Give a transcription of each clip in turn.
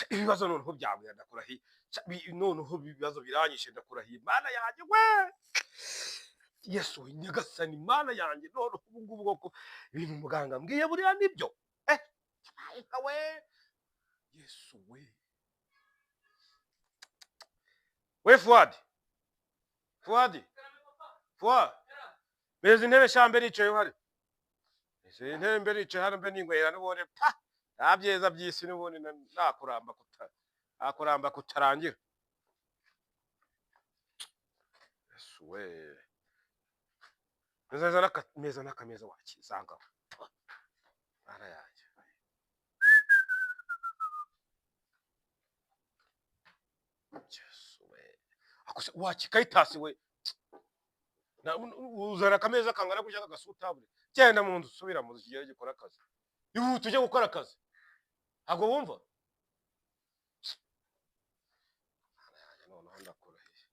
ibibazo noneho byabwira ndakurahiye noneho ibibazo biranyishe ndakurahiye mana yanjye we Yesu nyagasani mana yanjye noneho ubu ngubu koko ibintu muganga mbwiye buriya nibyo we Yesu we Fuadi meze intebe shambere icaye hari ese intebe mbere icaye hari mbe ningwera nubone ntabyeza byisi nubone nakuramba kutarangira Yesu we meza nakameza wakizanga ara yanjye Yesu we akose wakikaitasi we uzana akameza kangana gutya kagasutabure genda mu nzu subira mu nzu kigere gikora akazi ibu tujye gukora akazi ntabwo wumva noneho ndakurahiye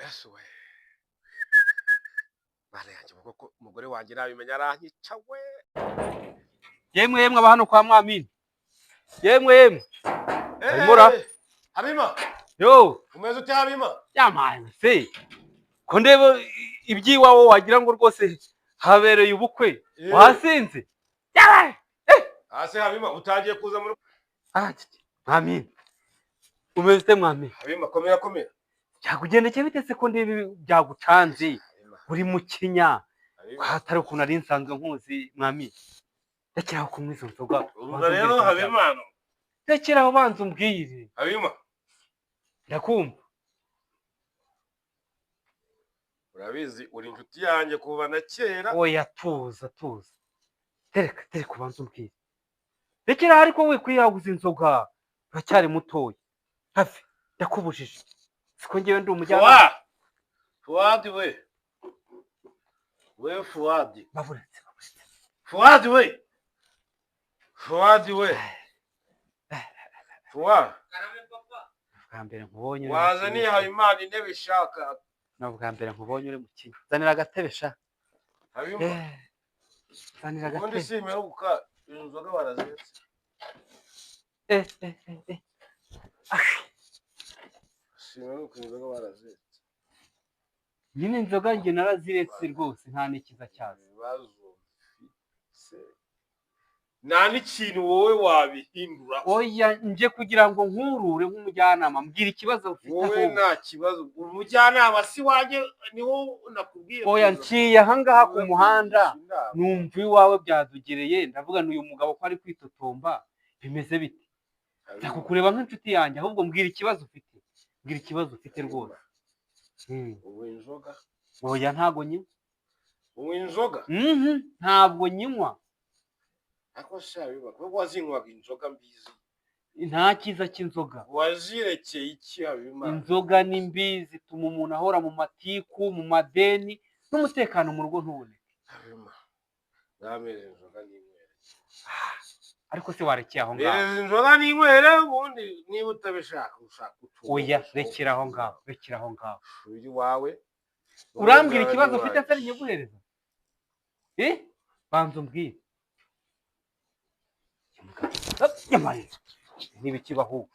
Yesu we bana yanjye kuko umugore wanjye nabimenya aranyica we yemwe aba hano kwa Mwamini yemwe Mura Habima yo umeze ute Habima yamana se ko ndeba ibyiwawo wagira ngo rwose habereye ubukwe wasinze ase Habima utangiye kuza muri Mwamini umeze ute Mwamini Habima komera cyakugendeke bite se ko ndebe byagucanze uri mu kinya hatari ukuntu ari nsanzwe nkuzi Mwamini rekeraho kumwe izo nzoga urumva rero Habimana rekeraho banza umbwire Habima ndakumva urabizi uri inshuti yanjye kuva na kera oya tuza tereka ubanza umbwire rekeraho ariko we kwiyaguza inzoga uracyari mutoya hafi ndakubujije siko ngewe ndi umujyana Fuadi Fuadi bavuretse Fuadi we bwa mbere nkubonye wazaniye Habimana intebe ishaka no bwa mbere nkubonye uri mu kinya zanira agatebe sha Habima zanira agatebe ubundi simeruka inzoga barazetse simeruka inzoga barazetse nyine inzoga njye naraziretse rwose nta nikiza cyazo nta n'ikintu wowe wabihindura oya nje kugira ngo nkurure nk'umujyanama mbwira ikibazo ufite wowe nta kibazo umujyanama si wanjye niwo nakubwiye oya nciye ahangaha ku muhanda numva iwawe byadugereye ndavuga n'uyu mugabo ko ari kwitotomba bimeze bite ndakukureba nk'inshuti yanjye ahubwo mbwira ikibazo ufite rwose ubu inzoga oya ntago nyinywa ubu inzoga ntabwo nyinywa ako shabiba kuko wazinywaga inzoga mbizi nta cyiza cy'inzoga wazirekeye iki Habima inzoga ni mbi zituma umuntu ahora mu matiku mu madeni n'umutekano mu rugo ntuboneke Habima ngamere inzoga n'inywere ariko se warekeye aho ngaho inzoga n'inywere ubundi niba utabishaka ushaka utuwe oya rekera aho ngaho uri wawe urambwira ikibazo ufite se ari nyeguhereza banza umbwire yamaye ntibikibaho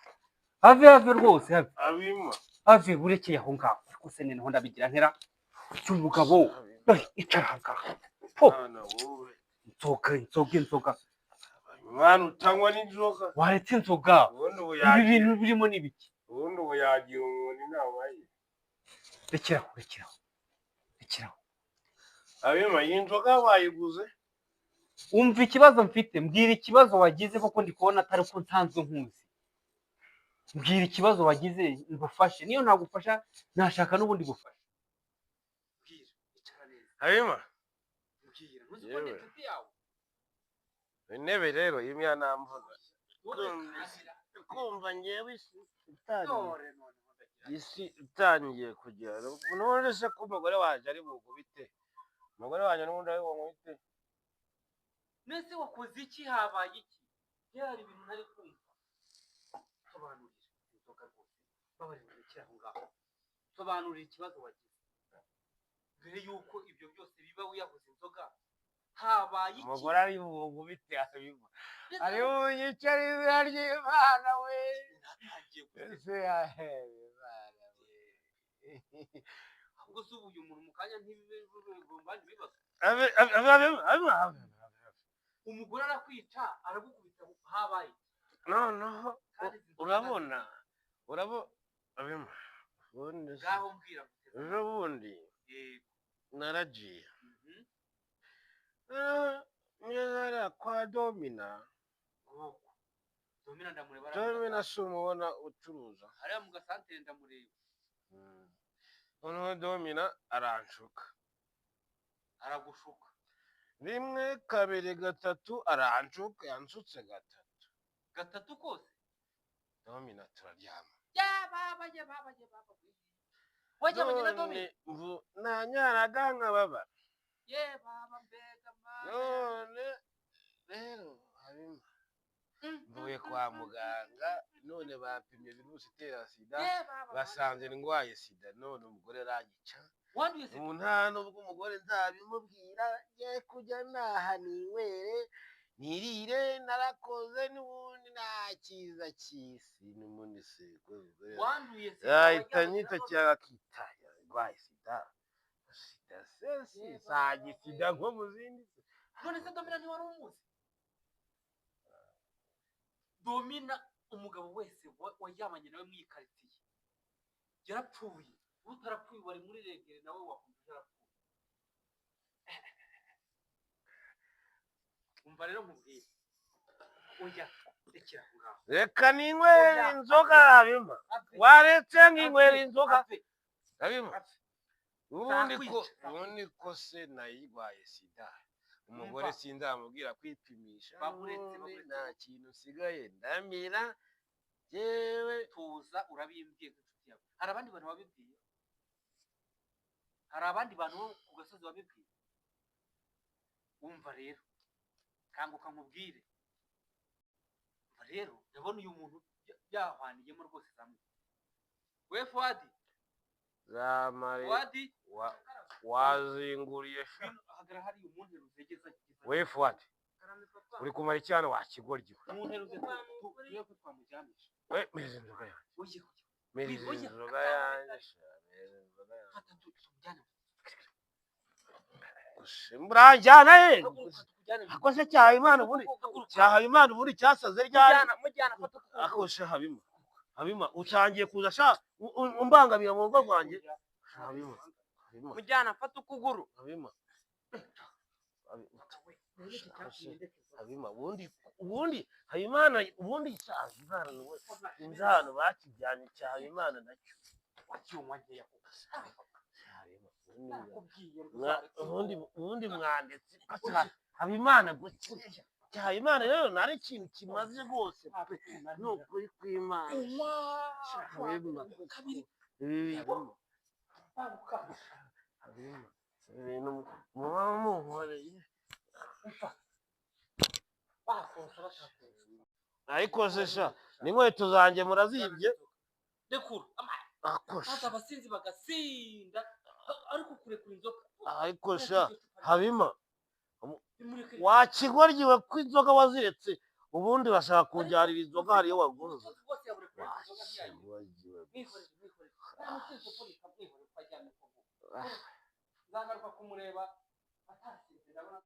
have rwose Habima have urekeye aho ngaho ariko se noneho ndabigira ntera cy'umugabo icara aha ngaho inzoga mwana utanywa n'inzoga waretse inzoga ibi bintu birimo n'ibiki ubundi ubu yagira umuntu inama ye rekeraho Habima iyi nzoga bayiguze umva ikibazo mfite mbwira ikibazo wagize kuko ndi kubona atari ko nsanzwe nkuzi mbwira ikibazo wagize ngufashe niyo ntagufasha nashaka n'ubundi gufasha Habima intebe rero imyanamvuga kumva ngewe isi itangiye kugera none se ko umugore wanjye ari bugubite umugore wanjye n'ubundi ari bugubite nese wakoze iki habaye iki byari ibintu ntari kumva sobanurira inzoga rwose babarira rekera aho ngaho sobanurira ikibazo wagize mbere yuko ibyo byose biba wiyahuza inzoga habaye iki umugore ari bugubite ari bunyicare izina ry'Imana we ese yahebe Imana we ahubwo se ubu uyu muntu mu kanya ntibigomba ibibazo umugore arakwica aragukubita habaye noneho urabona ngaho mbwira ejo bundi naragiye ngeze kwa Domina ndamureba Domina si umubona ucuruza hariya mu gasantere ndamureba noneho Domina aranshuka aragushuka rimwe kabiri gatatu aranshuka yanshutse gatatu kose Domina turaryama wajyabanye na Domina nanyaraga nkababa mbega none rero Habima mvuye kwa muganga none bapimye virusi itera sida basanze ndwaye sida none umugore aranyica ubu nta nubwo umugore nzabimubwira ngiye kujya naha ninywere nirire narakoze n'ubundi nta cyiza cy'isi n'ubundi se yahita anyita cyangwa akitaya ndwaye sida sagi sida nko mu zindi none se Domina ntiwari umuzi Domina umugabo wese wajyamanye nawe mwikaritsiye yarapfuye utarapfuye wari muri regere nawe wakumva yarapfuye umva rero nkubwire oya rekera ngaho reka ninywere inzoga Habima waretse nkinywera inzoga Habima ubundi ko se nayirwaye sida umugore sinzamubwira kwipimisha nta kintu usigaye ndamira yewe tuza urabimbwiye nk'inshuti yawe hari abandi bantu wabibwiye hari abandi bantu bo ku gasozi wabibwiye wumva rero kanguka nkubwire umva rero ndabona uyu muntu yahwaniyemo rwose zamwe we Fuadi zamare Fuadi wazinguriye hagara hari umuntu ruzegeza we Fuadi uri kumara icyana wakigoryiwe umuntu ruzegeza ko twamujyanisha we meze inzoga yanjye meze inzoga yanjye muranjyana he akose Cyahimana ubundi cyasaze ryari akoshe Habima ucangiye kuza sha umbangamira mu rugo rwanjye Habima mujyana fata ukuguru Habima ubundi Habimana ubundi Cyahimana inzano bakijyanye Cyahimana nacyo wacyumwa ngiye ubundi mwanditse Habimana gukira Cyahimana rero nari ikintu kimaze rwose ni ukuri kw'Imana ibintu muba munkoreye ariko se sha n'inkweto zanjye murazibye dekura hata abasinzi bagasinda ariko kurekura inzoka ariko sha Habima wakigoryiwe ko inzoga waziretse ubundi bashaka kunjyanira inzoga hariyo waguze nzagaruka kumureba atasize ndabona